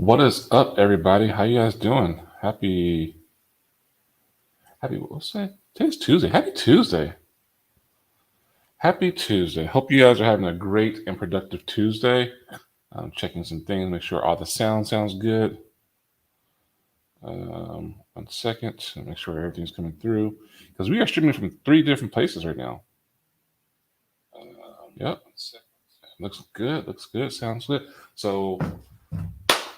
What is up, everybody? How you guys doing? Happy, what's that? Today's Tuesday. Happy Tuesday. Happy Tuesday. Hope you guys are having a great and productive Tuesday. I'm checking some things, make sure all the sounds good. 1 second, make sure everything's coming through because we are streaming from 3 different places right now. Yep. Looks good, sounds good. So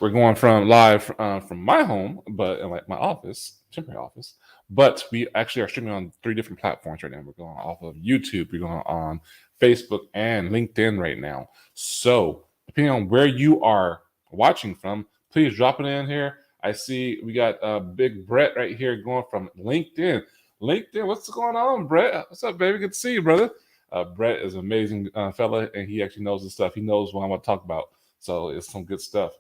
we're going from live from my home, but in like my office, temporary office. But we actually are streaming on 3 different platforms right now. We're going off of YouTube, we're going on Facebook and LinkedIn right now. So depending on where you are watching from, please drop it in here. I see we got big Brett right here going from LinkedIn. LinkedIn, what's going on, Brett? What's up, baby? Good to see you, brother. Brett is an amazing fella, and he actually knows his stuff. He knows what I'm going to talk about. So it's some good stuff.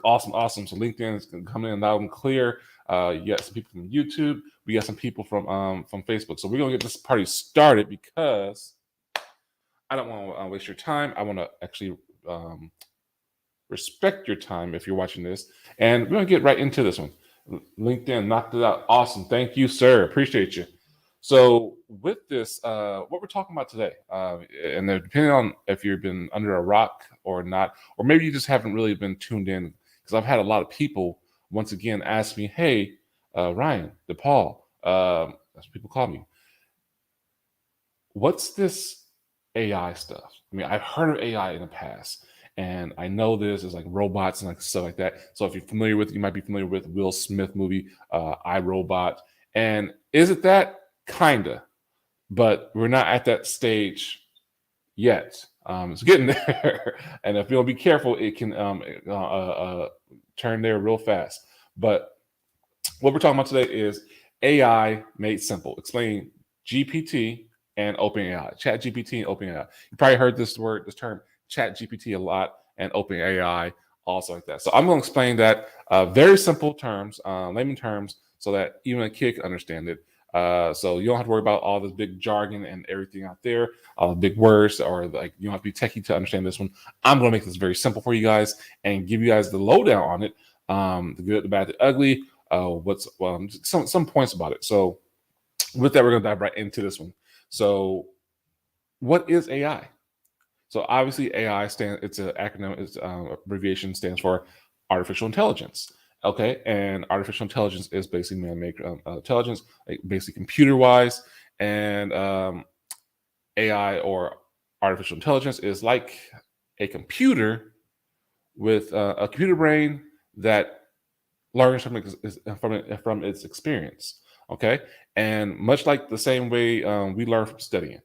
Awesome. So LinkedIn is coming in loud and clear. You got some people from YouTube. We got some people from Facebook. So we're gonna get this party started because I don't want to waste your time. I want to actually respect your time if you're watching this, and we're gonna get right into this one. LinkedIn knocked it out. Awesome. Thank you, sir. Appreciate you. So with this, what we're talking about today, and depending on if you've been under a rock or not, or maybe you just haven't really been tuned in, because I've had a lot of people once again ask me, "Hey, Ryan, DePaul, as people call me, what's this AI stuff?" I mean, I've heard of AI in the past, and I know this is like robots and like stuff like that. So if you're familiar with, you might be familiar with Will Smith movie, I, Robot. And is it that? Kinda, but we're not at that stage yet. It's getting there, and if you don't be careful, it can turn there real fast. But what we're talking about today is AI made simple. Explaining GPT and OpenAI, Chat GPT and OpenAI. You probably heard this term, Chat GPT a lot, and OpenAI also like that. So I'm going to explain that very simple terms, layman terms, so that even a kid can understand it. So you don't have to worry about all this big jargon and everything out there, all the big words, or like you don't have to be techie to understand this one. I'm going to make this very simple for you guys and give you guys the lowdown on it, the good, the bad, the ugly. Some points about it. So with that, we're going to dive right into this one. So what is AI? So obviously AI it's an acronym, it's abbreviation, stands for artificial intelligence. Okay, and artificial intelligence is basically man-made intelligence, like basically computer-wise, and AI or artificial intelligence is like a computer with a computer brain that learns from its experience. Okay, and much like the same way we learn from studying,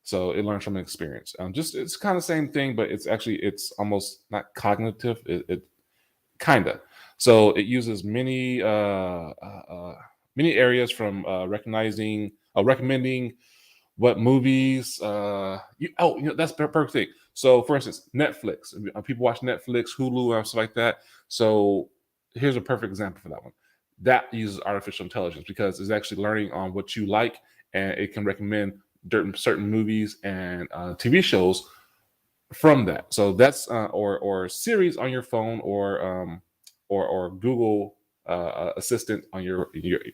so it learns from experience. Just it's kind of the same thing, but it's almost not cognitive. It kind of. So it uses many areas from recommending what movies. That's the perfect thing. So for instance, Netflix. People watch Netflix, Hulu, and stuff like that. So here's a perfect example for that one. That uses artificial intelligence because it's actually learning on what you like, and it can recommend certain movies and TV shows from that. So that's or series on your phone or Google Assistant on your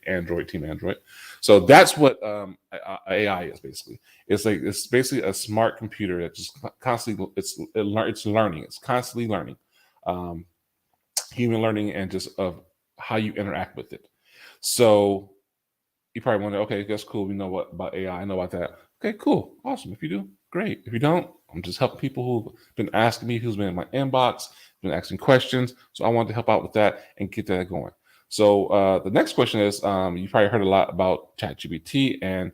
Android, Team Android. So that's what AI is basically. It's basically a smart computer that just constantly it's learning. It's constantly learning, um, human learning, and just of how you interact with it. So you probably wonder, okay, that's cool. We know what about AI. I know about that. Okay, cool, awesome. If you do, great. If you don't, I'm just helping people who've been asking me, who's been in my inbox, been asking questions. So I wanted to help out with that and get that going. So the next question is, you probably heard a lot about ChatGPT and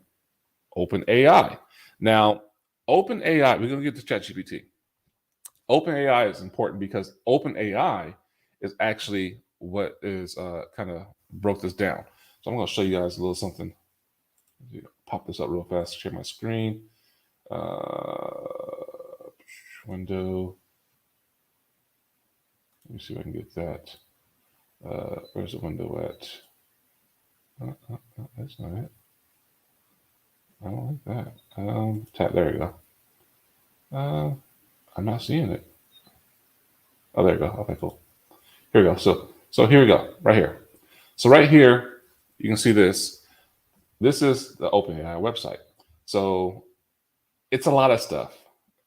OpenAI. Now, OpenAI, we're going to get to ChatGPT. OpenAI is important because OpenAI is actually what is kind of broke this down. So I'm going to show you guys a little something. Pop this up real fast. Share my screen. Window. Let me see if I can get that. Where's the window at? That's not it. I don't like that. Tap. There you go. I'm not seeing it. Oh, there you go. Okay, cool. Here we go. So here we go, right here. So right here, you can see this. This is the OpenAI website. So it's a lot of stuff.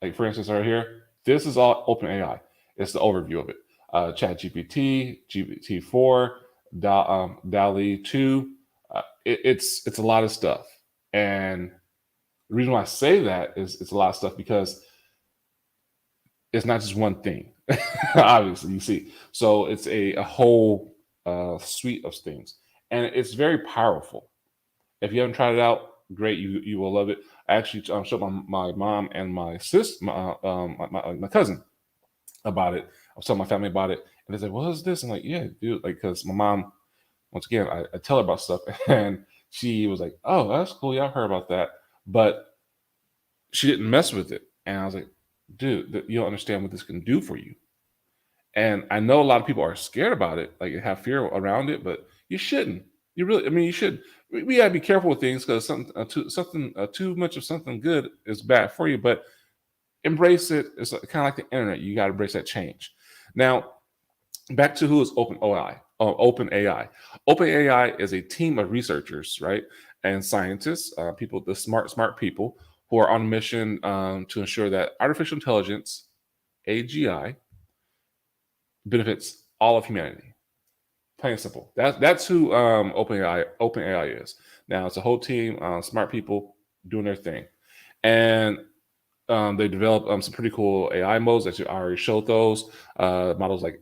Like for instance, right here, this is all OpenAI. It's the overview of it. ChatGPT, GPT-4, DALI 2. It's a lot of stuff. And the reason why I say that is it's a lot of stuff because it's not just one thing. Obviously, you see. So it's a whole suite of things, and it's very powerful. If you haven't tried it out, great. You will love it. I actually showed my mom and my sis, my cousin about it. I was telling my family about it, and they said, "What is this?" I'm like, "Yeah, dude." Like, because my mom, once again, I tell her about stuff, and she was like, "Oh, that's cool. Yeah, I heard about that," but she didn't mess with it. And I was like, "Dude, you don't understand what this can do for you." And I know a lot of people are scared about it, like have fear around it, but you shouldn't. You really, I mean, you should. We gotta be careful with things because too much of something good is bad for you. But embrace it. It's kind of like the internet. You got to embrace that change. Now, back to who is OpenAI. OpenAI. OpenAI is a team of researchers, right, and scientists, people, the smart people who are on a mission to ensure that artificial intelligence, AGI, benefits all of humanity. Plain and simple. That's who OpenAI is. Now it's a whole team, smart people doing their thing, and they developed some pretty cool AI modes that you already showed those models like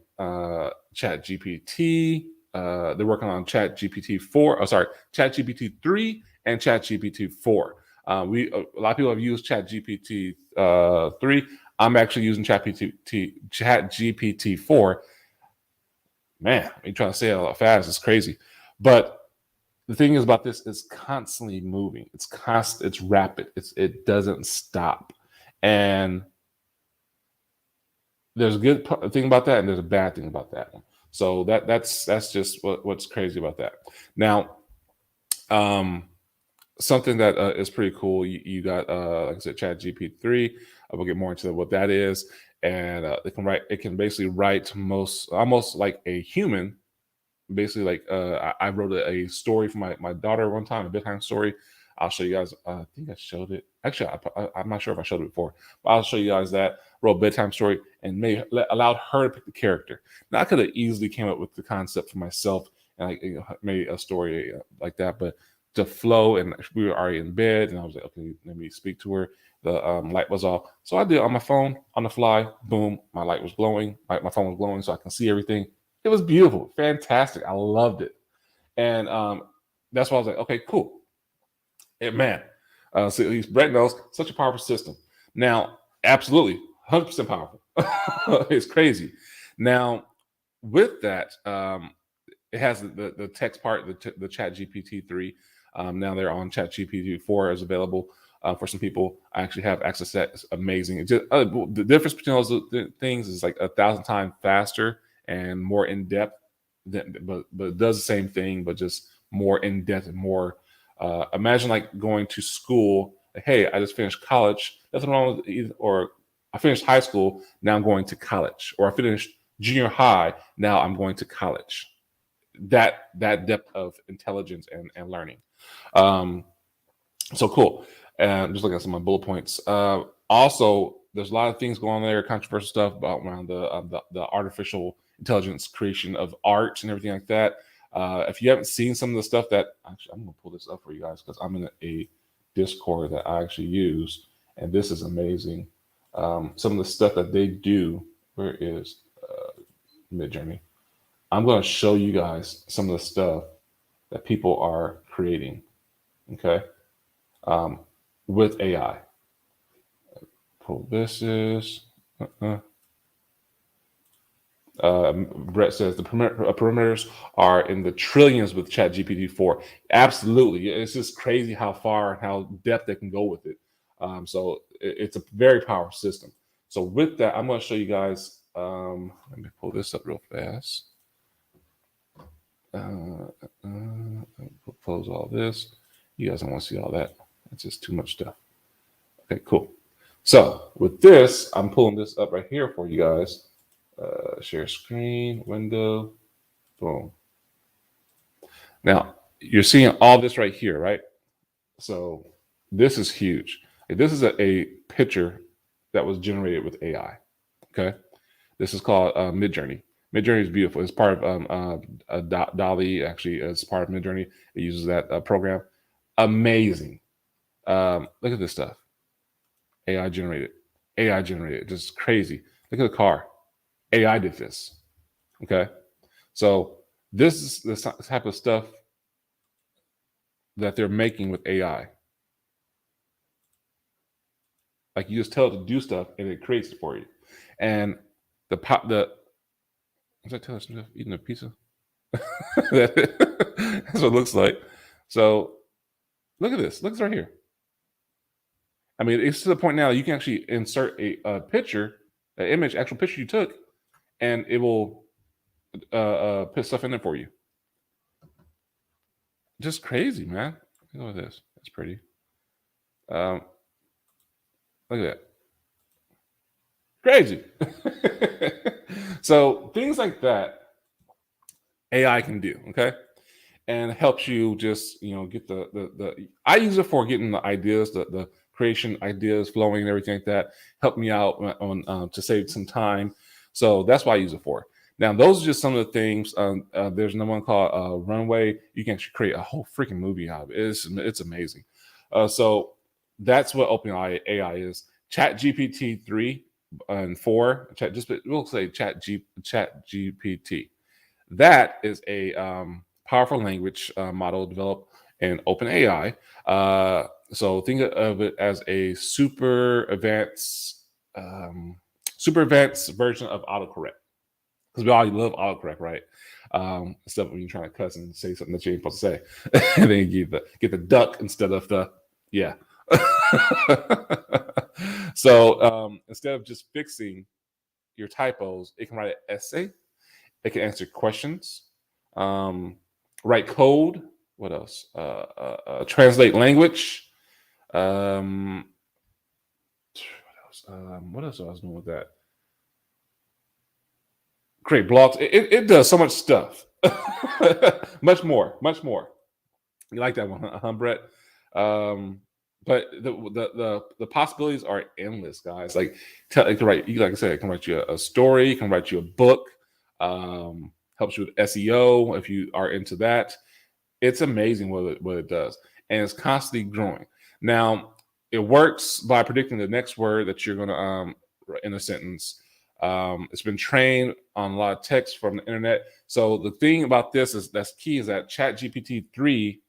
Chat GPT. They're working on Chat GPT 4. Oh, sorry, Chat GPT 3 and Chat GPT 4. A lot of people have used Chat GPT 3. I'm actually using Chat GPT 4. Man, you trying to say it a lot fast. It's crazy. But the thing is about this, it's constantly moving. It's constant. It's rapid. It doesn't stop. And there's a good thing about that, and there's a bad thing about that one. So that's just what's crazy about that. Now, something that is pretty cool. You got like I said, Chat GPT-3. We'll get more into what that is, and it can basically write almost like a human. Basically, like I wrote a story for my daughter one time, a bedtime story. I'll show you guys. I think I showed it. Actually, I'm not sure if I showed it before, but I'll show you guys that. Wrote a bedtime story and allowed her to pick the character. Now I could have easily came up with the concept for myself and like made a story like that, but to flow, and we were already in bed, and I was like, okay, let me speak to her. The light was off, so I did it on my phone on the fly. Boom, my light was glowing. My phone was glowing, so I can see everything. It was beautiful, fantastic. I loved it, and that's why I was like, okay, cool. And man, so at least Brett knows such a powerful system. Now, absolutely, 100% powerful. It's crazy. Now, with that, it has the text part, the Chat GPT 3. Now they're on Chat GPT 4 is available for some people. I actually have access to that. It's amazing. It's just, the difference between those things is like 1,000 times faster and more in depth. But it does the same thing, but just more in depth and more. Imagine like going to school. Like, hey, I just finished college. Nothing wrong with either. Or I finished high school. Now I'm going to college. Or I finished junior high. Now I'm going to college. That depth of intelligence and learning. So cool. And just looking at some of my bullet points. Also, there's a lot of things going on there, controversial stuff about around the artificial intelligence creation of art and everything like that. If you haven't seen some of the stuff that actually, I'm gonna pull this up for you guys because I'm in a Discord that I actually use, and this is amazing. Some of the stuff that they do. Where is Midjourney? I'm going to show you guys some of the stuff that people are creating, okay, with AI. Pull this is. Brett says the parameters are in the trillions with ChatGPT 4. Absolutely. It's just crazy how far and how depth they can go with it. So it's a very powerful system. So with that, I'm going to show you guys. Let me pull this up real fast. Close all this. You guys don't want to see all that. It's just too much stuff. Okay, cool. So with this, I'm pulling this up right here for you guys. Share screen, window, boom. Now you're seeing all this right here, right? So this is huge. Like, this is a picture that was generated with AI. Okay, this is called Midjourney. Midjourney is beautiful. It's part of Dolly. Actually, it's part of Midjourney. It uses that program. Amazing. Look at this stuff. AI generated. AI generated. Just crazy. Look at the car. AI did this. Okay, so this is the type of stuff that they're making with AI. Like, you just tell it to do stuff and it creates it for you. And the was I telling stuff eating a pizza? That's what it looks like. So look at this. Look, it's right here. I mean, it's to the point now you can actually insert a picture, an image, actual picture you took, and it will put stuff in there for you. Just crazy, man. Look at this. That's pretty. Um, Look at that. Crazy. So things like that AI can do. Okay. And helps you just get the I use it for getting the ideas, the creation ideas flowing and everything like that. Help me out on to save some time. So that's why I use it for. Now those are just some of the things. There's another one called Runway. You can actually create a whole freaking movie out of it. It's amazing. So that's what OpenAI AI is. Chat GPT 3 and 4. We'll say Chat GPT. That is a powerful language model developed in OpenAI. So think of it as a super advanced version of autocorrect. Because we all love autocorrect, right? Except when you're trying to cuss and say something that you ain't supposed to say, and then you get the duck instead of the yeah. So instead of just fixing your typos, it can write an essay. It can answer questions, write code. What else? Translate language. What else? What else I was doing with that? Create blogs. It does so much stuff. Much more. Much more. You like that one, huh, Brett? Um, but the possibilities are endless, guys. Like, it can write, like I said, it can write you a story, it can write you a book, helps you with SEO if you are into that. It's amazing what it does, and it's constantly growing. Now, it works by predicting the next word that you're going to in a sentence. It's been trained on a lot of text from the internet. So the thing about this that's key is that ChatGPT 3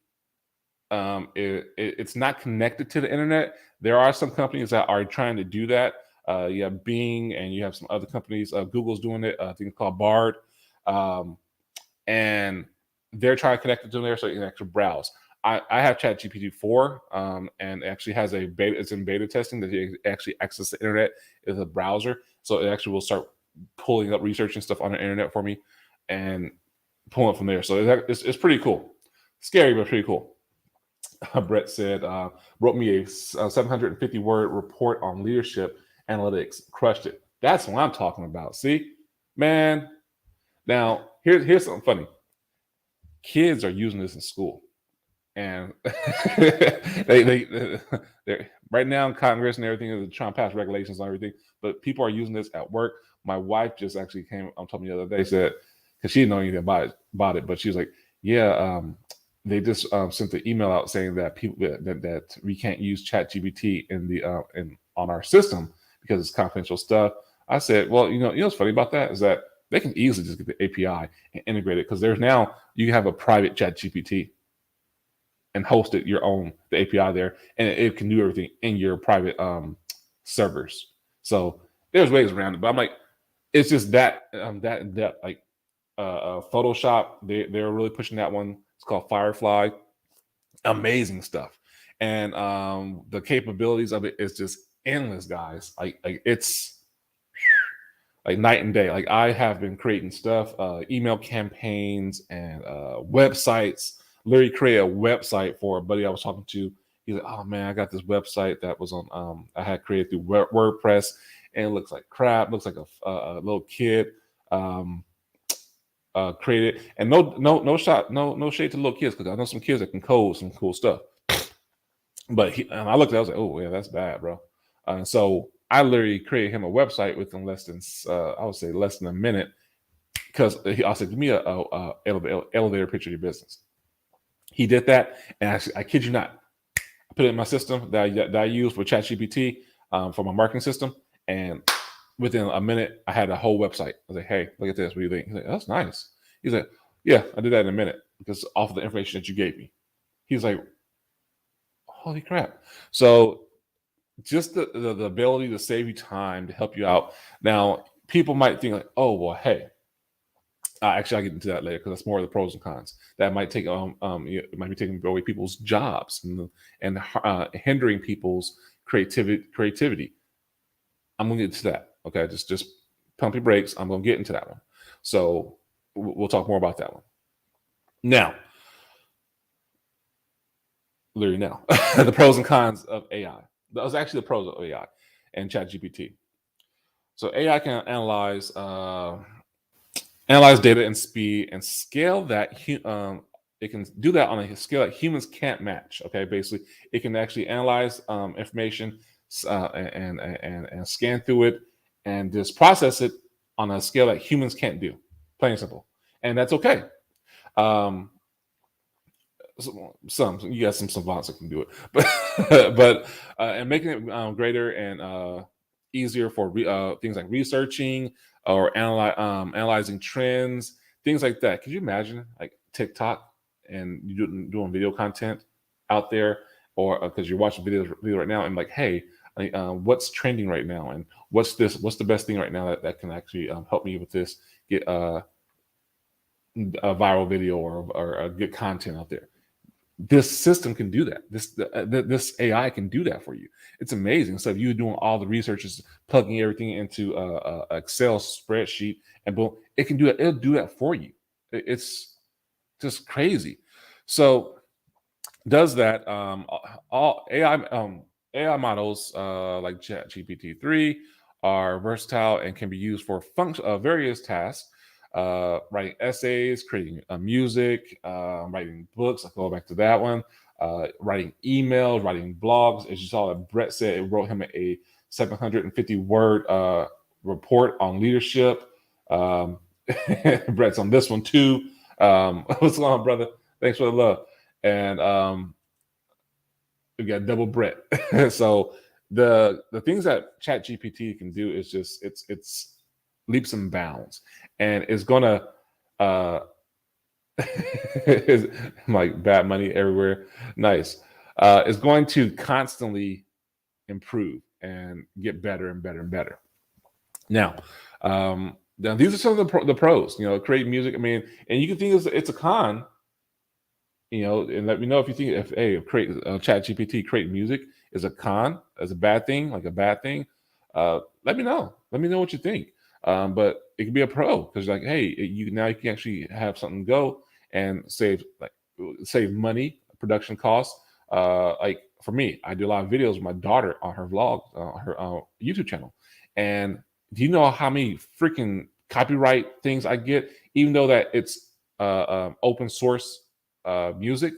it's not connected to the internet. There are some companies that are trying to do that. You have Bing, and you have some other companies. Google's doing it. I think it's called Bard, and they're trying to connect it to there so you can actually browse. I have ChatGPT 4, and it actually has a beta. It's in beta testing that you actually access the internet as a browser, so it actually will start pulling up research and stuff on the internet for me, and pulling it from there. So it's pretty cool. Scary, but pretty cool. Brett said, wrote me a 750 word report on leadership analytics. Crushed it. That's what I'm talking about. See, man. Now, here's something funny. Kids are using this in school, and they're right now in Congress and everything. They're trying to pass regulations on everything, but people are using this at work. My wife just actually came. I'm told me the other day, said, because she didn't know anything about it, but she was like, "Yeah, they just sent the email out saying that people that we can't use ChatGPT in the on our system because it's confidential stuff." I said, "Well, what's funny about that is that they can easily just get the API and integrate it, because there's now you have a private ChatGPT and host it your own the API there, and it can do everything in your private servers. So there's ways around it, but I'm like, it's just that that in depth. Like Photoshop, they're really pushing that one. It's called Firefly. Amazing stuff, and the capabilities of it is just endless, guys. Like it's like night and day. Like, I have been creating stuff, email campaigns and websites. Literally created a website for a buddy I was talking to. He's like, "Oh man, I got this website that was on I had created through WordPress, and it looks like crap. Looks like a little kid." um, created. And no shade to little kids, because I know some kids that can code some cool stuff. But and I looked at it, I was like, oh yeah, that's bad, bro. So I literally created him a website within less than I would say less than a minute, because I said, give me a elevator picture of your business. He did that, and I kid you not, I put it in my system that I use for ChatGPT, for my marketing system, and within a minute, I had a whole website. I was like, hey, look at this. What do you think? He's like, that's nice. He's like, yeah, I did that in a minute because off of the information that you gave me. He's like, holy crap. So just the ability to save you time, to help you out. Now, people might think like, oh, well, hey, actually, I'll get into that later because that's more of the pros and cons. That might take it might be taking away people's jobs and hindering people's creativity. I'm gonna get to that. Okay, just pump your brakes. I'm gonna get into that one. So we'll talk more about that one now. Literally now, the pros and cons of AI. That was actually the pros of AI and ChatGPT. So AI can analyze data and speed and scale that it can do that on a scale that humans can't match. Okay, basically, it can actually analyze information and scan through it and just process it on a scale that humans can't do. Plain and simple, and that's okay. Um, some you got some savants that can do it, but and making it greater and easier for things like researching or analyzing trends, things like that. Could you imagine like TikTok and you doing video content out there, or because you're watching video right now and like, hey, what's trending right now, and what's the best thing right now that can actually help me with this, get a viral video or get content out there. This system can do that. This AI can do that for you. It's amazing. So if you're doing all the research, is plugging everything into a Excel spreadsheet, and boom, it can do it. It'll do that for you. It's just crazy. So does that all AI models like ChatGPT 3 are versatile and can be used for various tasks, writing essays, creating music, writing books. I'll go back to that one. Writing emails, writing blogs. As you saw, Brett said it wrote him a 750 word report on leadership. Brett's on this one too. What's going on, brother? Thanks for the love. And we got double Brett. So the things that Chat GPT can do is just it's leaps and bounds, and it's gonna it's like bad money everywhere. Nice. It's going to constantly improve and get better and better and better. Now these are some of the pros. Create music. I mean, and you can think it's a con. And let me know if you think create Chat GPT create music is a con, as a bad thing, like a bad thing. Let me know. Let me know what you think. But it can be a pro because like, hey, you can actually have something go and save money, production costs. Like for me, I do a lot of videos with my daughter on her vlog, her YouTube channel. And do you know how many freaking copyright things I get, even though that it's open source music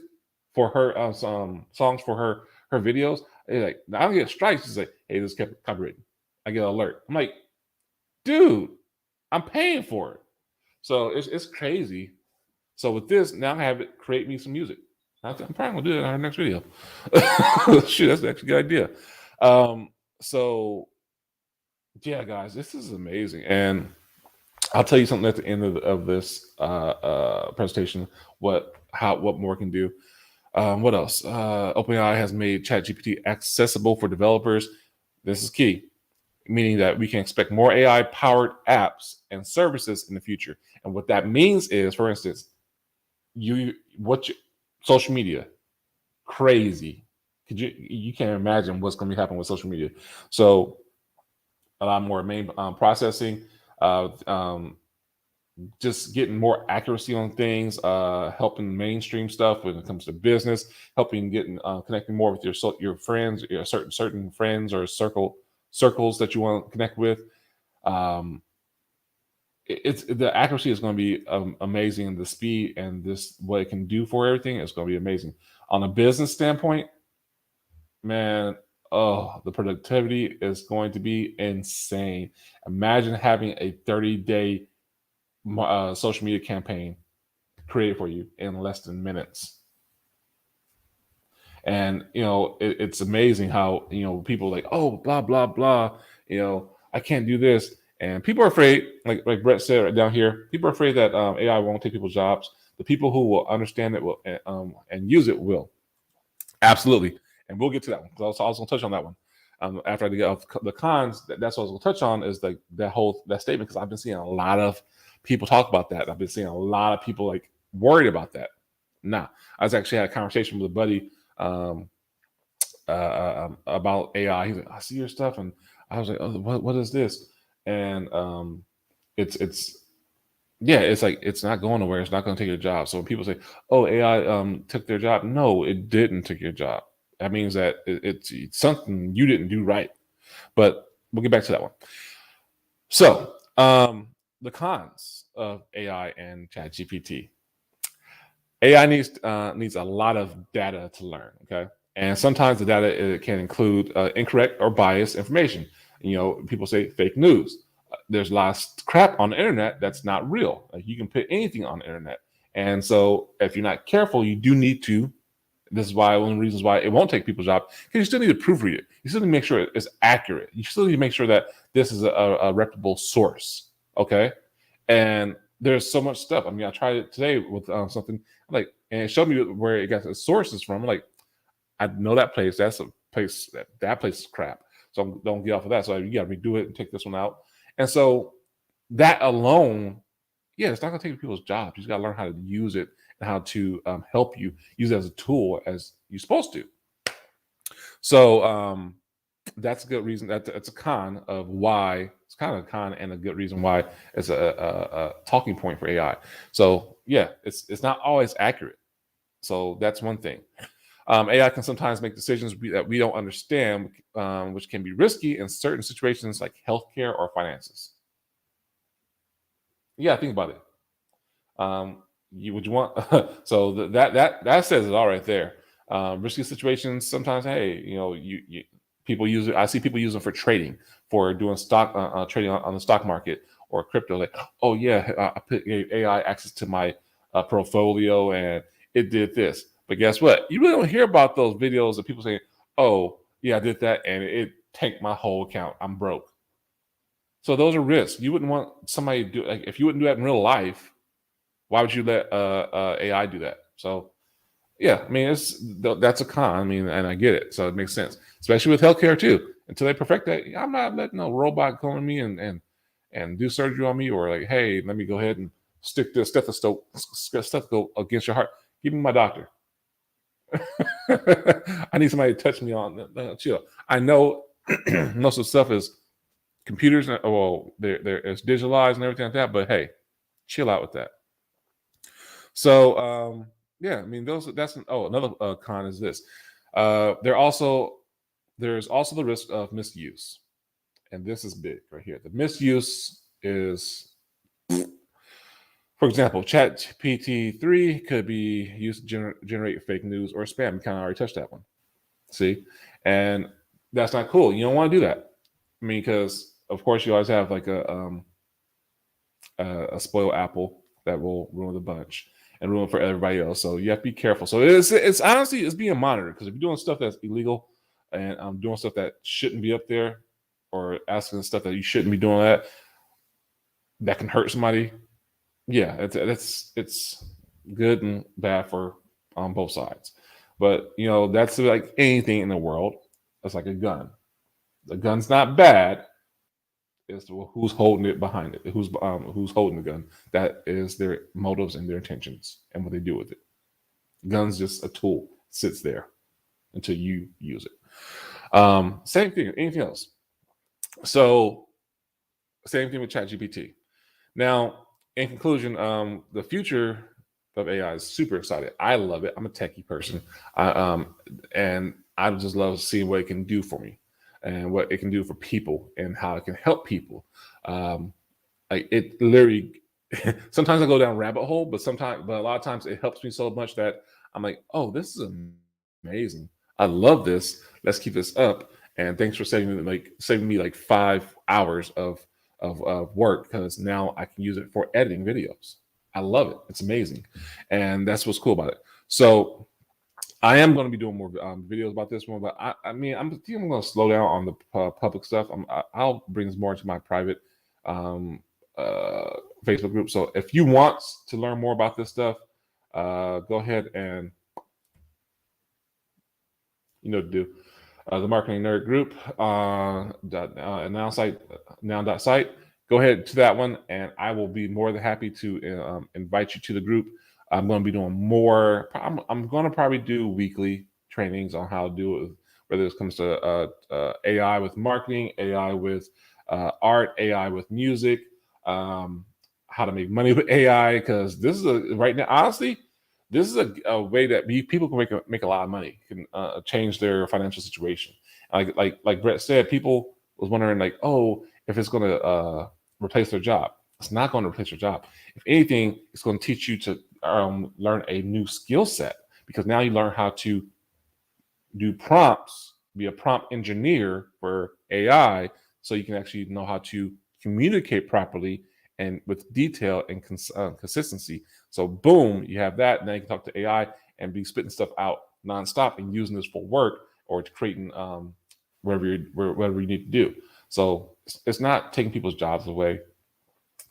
for her some songs for her videos? Like, I don't get strikes. It's like, hey, this kept copyrighted. I get an alert. I'm like, dude, I'm paying for it. So it's crazy. So with this, now I have it create me some music. I'm probably gonna do it in our next video. Shoot, that's actually a good idea. So yeah, guys, this is amazing. And I'll tell you something at the end of this presentation. What more can do. What else? OpenAI has made ChatGPT accessible for developers. This is key, meaning that we can expect more AI-powered apps and services in the future. And what that means is, for instance, social media, crazy. You can't imagine what's going to be happening with social media. So a lot more main processing, just getting more accuracy on things, helping mainstream stuff when it comes to business, helping getting connecting more with your friends, certain friends or circles that you want to connect with. it's the accuracy is going to be amazing. The speed and this what it can do for everything is going to be amazing. On a business standpoint, man, oh, the productivity is going to be insane. Imagine having a 30-day social media campaign created for you in less than minutes. And it's amazing how people are like, oh, blah blah blah, I can't do this, and people are afraid, like Brett said right down here, people are afraid that AI won't take people's jobs. The people who will understand it will and use it will. Absolutely. And we'll get to that one because I was going to touch on that one. After I get off the cons, that's what I was going to touch on is like that statement, because I've been seeing a lot of people talk about that. I've been seeing a lot of people like worried about that. Now, I was actually had a conversation with a buddy about AI. He's like, I see your stuff, and I was like, oh, what is this? And it's yeah, it's like it's not going nowhere. It's not going to take your job. So when people say, "Oh, AI took their job," no, it didn't take your job. That means that it's something you didn't do right. But we'll get back to that one. So the cons of AI and ChatGPT. AI needs a lot of data to learn. Okay, and sometimes the data it can include incorrect or biased information. People say fake news. There's a lot of crap on the internet that's not real. Like you can put anything on the internet, and so if you're not careful, you do need to. This is why one of the reasons why it won't take people's job, because you still need to proofread it. You still need to make sure it's accurate. You still need to make sure that this is a reputable source. Okay, and there's so much stuff. I mean, I tried it today with something like, and it showed me where it got its sources from. I'm like, I know that place. That's a place that place is crap. So don't get off of that. So you got to redo it and take this one out. And so that alone, yeah, it's not going to take people's jobs. You just got to learn how to use it and how to help you use it as a tool as you're supposed to. So that's a good reason. That's a con of why it's kind of a con and a good reason why it's a talking point for AI. So yeah, it's not always accurate. So that's one thing. AI can sometimes make decisions that we don't understand, which can be risky in certain situations like healthcare or finances. Yeah, think about it. Would you want so that says it all right there. Risky situations sometimes. Hey, people use it. I see people use them for trading, for doing stock trading on the stock market or crypto. Like, oh yeah, I put AI access to my portfolio and it did this. But guess what? You really don't hear about those videos of people saying, "Oh yeah, I did that and it tanked my whole account. I'm broke." So those are risks. You wouldn't want somebody to do, like, if you wouldn't do that in real life. Why would you let AI do that? So yeah, I mean that's a con. I mean, and I get it, so it makes sense, especially with healthcare too. Until they perfect that, I'm not letting no robot come to me and do surgery on me, or like, hey, let me go ahead and stick this stethoscope against your heart. Give me my doctor. I need somebody to touch me on. Chill. I know most of the stuff is computers. Well, it's digitalized and everything like that. But hey, chill out with that. So yeah, I mean that's another con is this. There's also the risk of misuse, and this is big right here. The misuse is, for example, ChatGPT 3 could be used to generate fake news or spam. We kind of already touched that one. See, and that's not cool. You don't want to do that. I mean, because of course you always have like a spoiled apple that will ruin the bunch and ruin for everybody else. So you have to be careful. So it's honestly it's being monitored, because if you're doing stuff that's illegal and doing stuff that shouldn't be up there, or asking stuff that you shouldn't be doing, that can hurt somebody. Yeah, it's good and bad for on both sides. But that's like anything in the world. It's like a gun. The gun's not bad. It's who's holding it behind it, who's holding the gun. That is their motives and their intentions and what they do with it. Gun's just a tool, sits there until you use it. Same thing. Anything else? So same thing with ChatGPT. Now, in conclusion, the future of AI is super excited. I love it. I'm a techie person, and I just love seeing what it can do for me and what it can do for people and how it can help people. Like it literally sometimes I go down rabbit hole, but a lot of times it helps me so much that I'm like, oh, this is amazing. I love this. Let's keep this up. And thanks for saving me like 5 hours of work, because now I can use it for editing videos. I love it. It's amazing. And that's what's cool about it. So I am going to be doing more videos about this one, but I mean, think I'm going to slow down on the public stuff. I'll bring this more into my private um, uh, Facebook group. So if you want to learn more about this stuff, go ahead and you know what to do. The Marketing Nerd Group, now.site. Go ahead to that one, and I will be more than happy to invite you to the group. I'm going to be doing more. I'm going to probably do weekly trainings on how to do it, whether it comes to AI with marketing, AI with art, AI with music, how to make money with AI. Because this is right now, honestly, this is a way that people can make a lot of money, can change their financial situation. Like Brett said, people was wondering like, oh, if it's going to replace their job. It's not going to replace your job. If anything, it's going to teach you to learn a new skill set, because now you learn how to do prompts, be a prompt engineer for AI, so you can actually know how to communicate properly and with detail and consistency. So boom, you have that. Now you can talk to AI and be spitting stuff out nonstop and using this for work or to creating whatever you need to do. So it's not taking people's jobs away.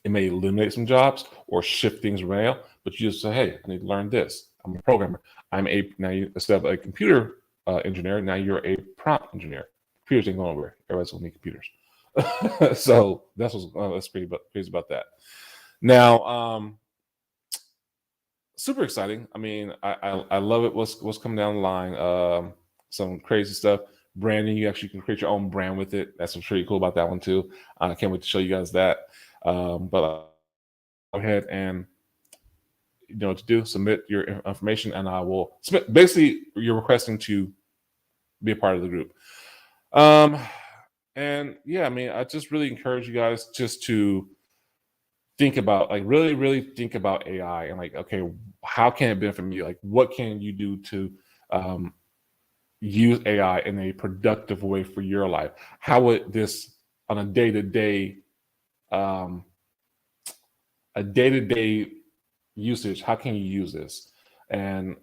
It may eliminate some jobs or shift things around, but you just say, hey, I need to learn this. I'm a programmer. Instead of a computer engineer, now you're a prompt engineer. Computers ain't going nowhere. Everybody's gonna need computers. So that's pretty crazy about that. Now, super exciting. I mean, I love it. What's coming down the line? Some crazy stuff. Branding, you actually can create your own brand with it. That's what's pretty cool about that one too. I can't wait to show you guys that. But go ahead and you know what to do. Submit your information, and I will submit. Basically, you're requesting to be a part of the group. And yeah, I mean, I just really encourage you guys just to think about, like, really, really think about AI and like, okay, how can it benefit me? Like, what can you do to use AI in a productive way for your life? How would this on a day-to-day usage, how can you use this? And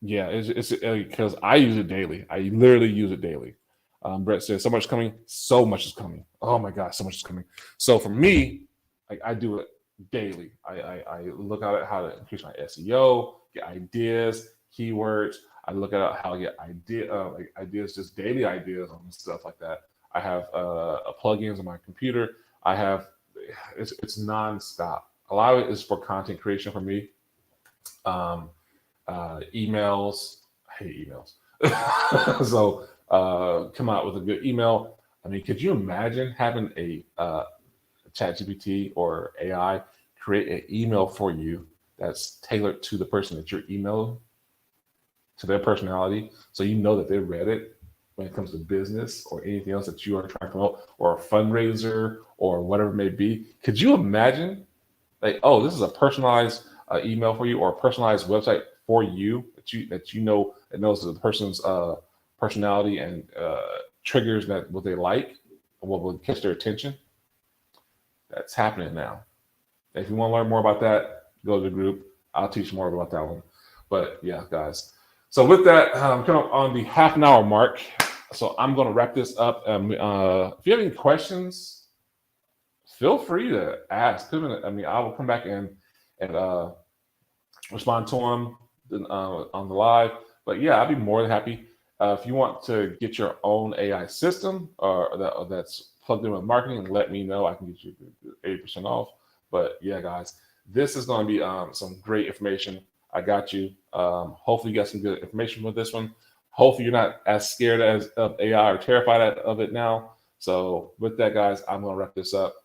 yeah, it's because I use it daily. I literally use it daily. Brett says so much coming, so much is coming. Oh my gosh, so much is coming. So for me, I do it daily. I look at how to increase my SEO, get ideas, keywords. I look at how to get ideas, just daily ideas on stuff like that. I have plugins on my computer. It's nonstop. A lot of it is for content creation for me. Emails. I hate emails. So come out with a good email. I mean, could you imagine having a ChatGPT or AI create an email for you that's tailored to the person that you're emailing, to their personality, so you know that they read it when it comes to business or anything else that you are trying to promote, or a fundraiser or whatever it may be? Could you imagine, like, oh, this is a personalized email for you, or a personalized website for you that you know it knows the person's personality and triggers that what they like, what will catch their attention? That's happening now. If you want to learn more about that, go to the group. I'll teach more about that one. But yeah, guys. So with that, I'm coming up on the half an hour mark. So I'm going to wrap this up. If you have any questions, feel free to ask. I mean, I will come back and respond to them on the live. But yeah, I'd be more than happy. If you want to get your own AI system that's plugged in with marketing, let me know. I can get you 80% off. But yeah, guys, this is going to be some great information. I got you. Hopefully you got some good information with this one. Hopefully you're not as scared of AI or terrified of it now. So with that, guys, I'm going to wrap this up.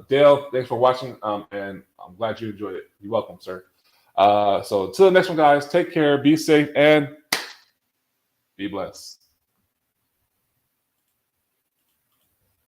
Dale, thanks for watching, and I'm glad you enjoyed it. You're welcome, sir. So until the next one, guys, take care, be safe, and be blessed.